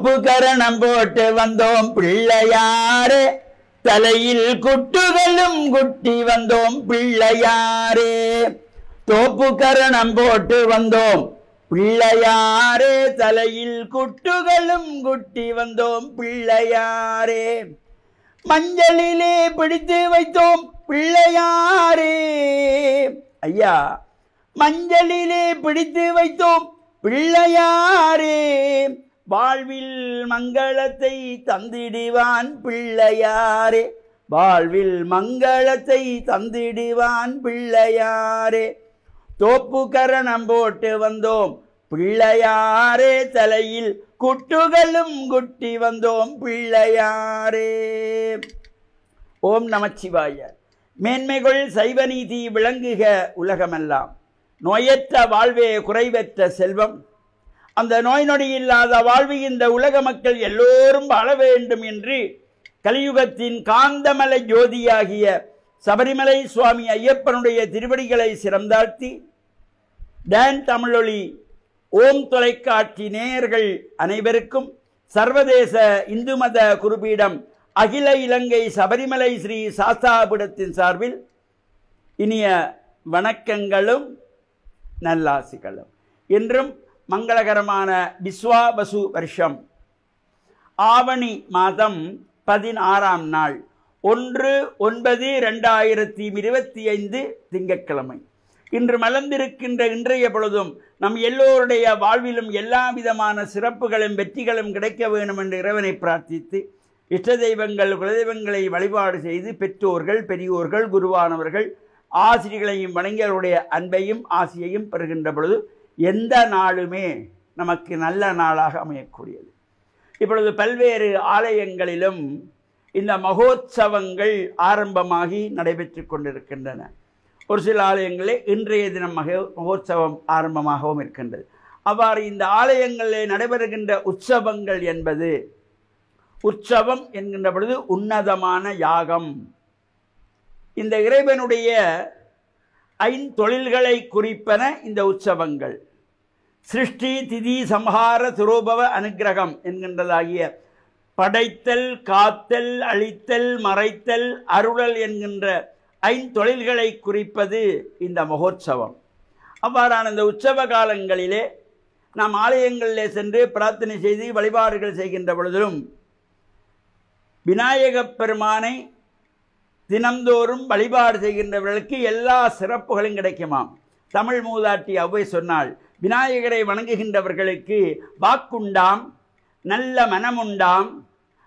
தோப்பு கரணம் போட்டு வந்தோம் பிள்ளையாரே, தலையில் குட்டுகளும் குட்டி வந்தோம் பிள்ளையாரே. தோப்பு கரணம் போட்டு வந்தோம் பிள்ளையாரே, தலையில் குட்டுகளும் குட்டி வந்தோம் பிள்ளையாரே. மஞ்சளிலே பிடித்து வைத்தோம் பிள்ளையாரே. ஐயா, மஞ்சளிலே பிடித்து வைத்தோம் பிள்ளையாரே, வாழ்வில் மங்களத்தை தந்திடுவான் பிள்ளையாரே, வாழ்வில் மங்களத்தை தந்திடுவான் பிள்ளையாரே. தோப்பு கரணம் போட்டு வந்தோம் பிள்ளையாரே, தலையில் குட்டுகளும் குட்டி வந்தோம் பிள்ளையாரே. ஓம் நமச்சிவாய. மேன்மைகள் சைவநீதி விளங்குக உலகமெல்லாம். நோயற்ற வாழ்வே குறைவற்ற செல்வம். அந்த நோய் நொடி இல்லாத வாழ்வு இந்த உலக மக்கள் எல்லோரும் வாழ வேண்டும் என்று கலியுகத்தின் காந்தமலை ஜோதியாகிய சபரிமலை சுவாமி ஐயப்பனுடைய திருவடிகளை சிறந்தாழ்த்தி டான் தமிழொலி ஓம் தொலைக்காட்சி நேயர்கள் அனைவருக்கும் சர்வதேச இந்து மத குருபீடம் அகில இலங்கை சபரிமலை ஸ்ரீ சாஸ்தாபீடத்தின் சார்பில் இனிய வணக்கங்களும் நல்லாசிகளும். இன்றும் மங்களகரமான விஸ்வாவசு வருஷம் ஆவணி மாதம் 16ஆம் நாள் 1/9/2025 திங்கட்கிழமை. இன்று மலர்ந்திருக்கின்ற இன்றைய பொழுதும் நம் எல்லோருடைய வாழ்விலும் எல்லா விதமான சிறப்புகளும் வெற்றிகளும் கிடைக்க வேண்டும் என்று இறைவனை பிரார்த்தித்து இஷ்ட தெய்வங்கள் குலதெய்வங்களை வழிபாடு செய்து பெற்றோர்கள் பெரியோர்கள் குருவானவர்கள் ஆசிரியர்களையும் வணங்கியவருடைய அன்பையும் ஆசியையும் பெறுகின்ற பொழுது எந்த நாளுமே நமக்கு நல்ல நாளாக அமையக்கூடியது. இப்பொழுது பல்வேறு ஆலயங்களிலும் இந்த மகோத்சவங்கள் ஆரம்பமாகி நடைபெற்று கொண்டிருக்கின்றன. ஒரு சில ஆலயங்களில் இன்றைய தினம் மகோத்சவம் ஆரம்பமாகவும் இருக்கின்றது. அவ்வாறு இந்த ஆலயங்களில் நடைபெறுகின்ற உற்சவங்கள் என்பது, உற்சவம் என்கின்ற பொழுது உன்னதமான யாகம். இந்த இறைவனுடைய ஐந்தொழில்களை குறிப்பன இந்த உற்சவங்கள். சிருஷ்டி திதி சம்ஹார துரோபவ அனுக்கிரகம் என்கின்றதாகிய படைத்தல் காத்தல் அழித்தல் மறைத்தல் அருளல் என்கின்ற ஐந்தொழில்களை குறிப்பது இந்த மகோத்சவம். அவ்வாறான இந்த உற்சவ காலங்களிலே நாம் ஆலயங்களிலே சென்று பிரார்த்தனை செய்து வழிபாடுகள் செய்கின்ற பொழுதிலும் விநாயகப் பெருமானை தினந்தோறும் வழிபாடு செய்கின்றவர்களுக்கு எல்லா சிறப்புகளும் கிடைக்குமாம். தமிழ் மூதாட்டி ஔவை சொன்னாள், விநாயகரை வணங்குகின்றவர்களுக்கு வாக்குண்டாம், நல்ல மனமுண்டாம்,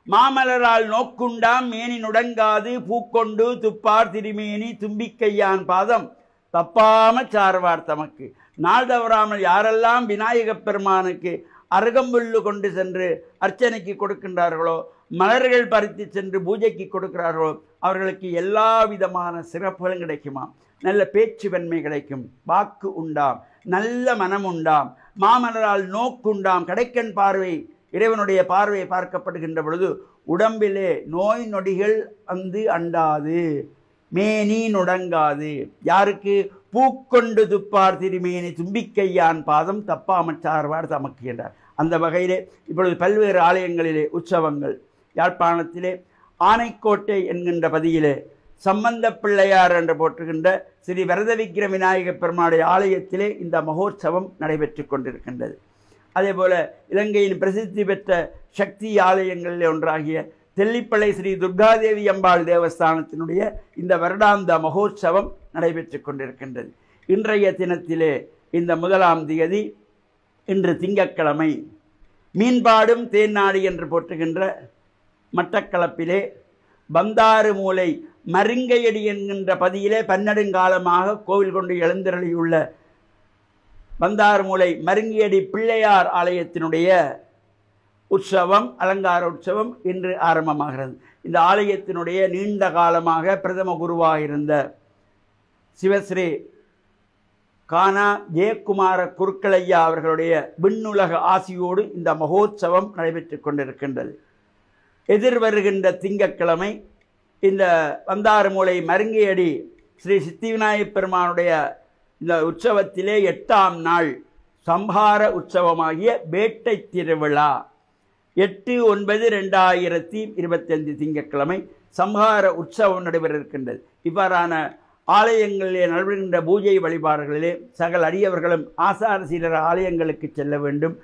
மாமலரால் நோக்குண்டாம், மேனி நுடங்காது பூக்கொண்டு துப்பார் திருமேனி தும்பிக்கையான் பாதம் தப்பாம சார்வார் தமக்கு. நாள் தவறாமல் யாரெல்லாம் விநாயகப் பெருமானுக்கு அருகம்புல்லு கொண்டு சென்று அர்ச்சனைக்கு கொடுக்கின்றார்களோ, மலர்கள் பறித்து சென்று பூஜைக்கு கொடுக்கிறார்களோ, அவர்களுக்கு எல்லா விதமான சிறப்புகளும் கிடைக்குமாம். நல்ல பேச்சு வெண்மை கிடைக்கும், வாக்கு உண்டாம், நல்ல மனம் உண்டாம், மாமலரால் நோக்குண்டாம், கடைக்கண் பார்வை இறைவனுடைய பார்வை பார்க்கப்படுகின்ற பொழுது உடம்பிலே நோய் நொடிகள் வந்து அண்டாது, மேனி நுடங்காது. யாருக்கு? பூக்கொண்டு துப்பார் திருமேனி தும்பிக்கையான் பாதம் தப்பாமற் சார்வார் தமக்கு என்றார். அந்த வகையிலே இப்பொழுது பல்வேறு ஆலயங்களிலே உற்சவங்கள். யாழ்ப்பாணத்திலே ஆனைக்கோட்டை என்கின்ற பதியிலே சம்பந்த பிள்ளையார் என்று போற்றுகின்ற ஸ்ரீ வரத விக்கிர விநாயகப் பெருமானுடைய ஆலயத்திலே இந்த மகோற்சவம் நடைபெற்று கொண்டிருக்கின்றது. அதே போல இலங்கையின் பிரசித்தி பெற்ற சக்தி ஆலயங்களில் ஒன்றாகிய தெல்லிப்பளை ஸ்ரீ துர்காதேவி அம்பாள் தேவஸ்தானத்தினுடைய இந்த வருடாந்த மகோற்சவம் நடைபெற்று கொண்டிருக்கின்றது. இன்றைய தினத்திலே இந்த 1ஆம் தேதி, இன்று திங்கட்கிழமை, மீன்பாடும் தேன்னாடி என்று போற்றுகின்ற மட்டக்களப்பிலே பந்தாறு மூலை மருங்கையடி என்கின்ற பதியிலே பன்னெடுங்காலமாக கோவில் கொண்டு எழுந்தருளியுள்ள பந்தாறு மூலை மருங்கையடி பிள்ளையார் ஆலயத்தினுடைய உற்சவம், அலங்கார உற்சவம் இன்று ஆரம்பமாகிறது. இந்த ஆலயத்தினுடைய நீண்ட காலமாக பிரதம குருவாக இருந்த சிவஸ்ரீ கானா ஜெயக்குமார குருக்களையா அவர்களுடைய விண்ணுலக ஆசியோடு இந்த மகோத்சவம் நடைபெற்று கொண்டிருக்கின்றது. எதிர்வருகின்ற திங்கட்கிழமை இந்த வந்தாறு மூலை மருங்கையடி ஸ்ரீ சித்தி விநாயகப் பெருமானுடைய இந்த உற்சவத்திலே 8ஆம் நாள் சம்ஹார உற்சவமாகிய வேட்டை திருவிழா. 8/9/2025 திங்கட்கிழமை சம்ஹார உற்சவம் நடைபெற இருக்கின்றது. இவ்வாறான ஆலயங்களிலே நடைபெறுகின்ற பூஜை வழிபாடுகளிலே சகல அடியவர்களும் ஆசார சீலர் ஆலயங்களுக்கு செல்ல வேண்டும்.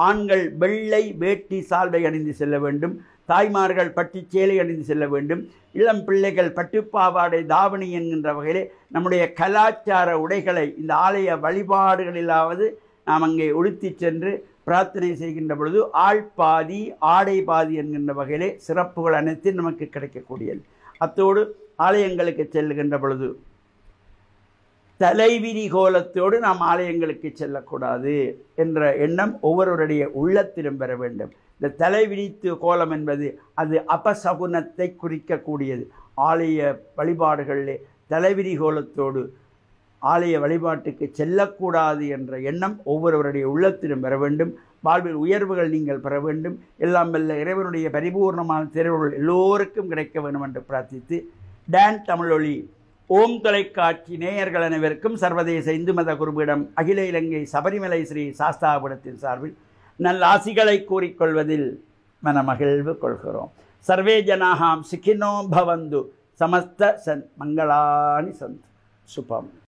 ஆண்கள் வெள்ளை வேட்டி சால்வை அணிந்து செல்ல வேண்டும். தாய்மார்கள் பட்டு சேலை அணிந்து செல்ல வேண்டும். இளம் பிள்ளைகள் பட்டுப்பாவாடை தாவணி என்கின்ற வகையிலே நம்முடைய கலாச்சார உடைகளை இந்த ஆலய வழிபாடுகளிலாவது நாம் அங்கே உடுத்தி சென்று பிரார்த்தனை செய்கின்ற பொழுது ஆள் பாதி ஆடை பாதி என்கின்ற வகையிலே சிறப்புகள் அனைத்தும் நமக்கு கிடைக்கக்கூடியது. அத்தோடு ஆலயங்களுக்கு செல்லுகின்ற பொழுது தலைவிரி கோலத்தோடு நாம் ஆலயங்களுக்கு செல்லக்கூடாது என்ற எண்ணம் ஒவ்வொருவருடைய உள்ளத்திலும் பெற வேண்டும். இந்த தலைவிரித்து கோலம் என்பது அது அபசகுனத்தை குறிக்கக்கூடியது. ஆலய வழிபாடுகளிலே தலைவிரி கோலத்தோடு ஆலய வழிபாட்டுக்கு செல்லக்கூடாது என்ற எண்ணம் ஒவ்வொருவருடைய உள்ளத்திலும் பெற வேண்டும். வாழ்வில் உயர்வுகள் நீங்கள் பெற வேண்டும். எல்லாம் வல்ல இறைவனுடைய பரிபூர்ணமான தேர்வுகள் எல்லோருக்கும் கிடைக்க வேண்டும் என்று பிரார்த்தித்து டான் தமிழொலி ஓம் தொலைக்காட்சி நேயர்கள் அனைவருக்கும் சர்வதேச இந்து மத குருபீடம் அகில இலங்கை சபரிமலை ஸ்ரீ சாஸ்தாபுரத்தின் சார்பில் நல்ல ஆசிகளை கூறிக்கொள்வதில் மனமகிழ்வு கொள்கிறோம். சர்வே ஜனாஹாம் சுகினோ பவந்து சமஸ்த சன் மங்களானி சந்து சுபம்.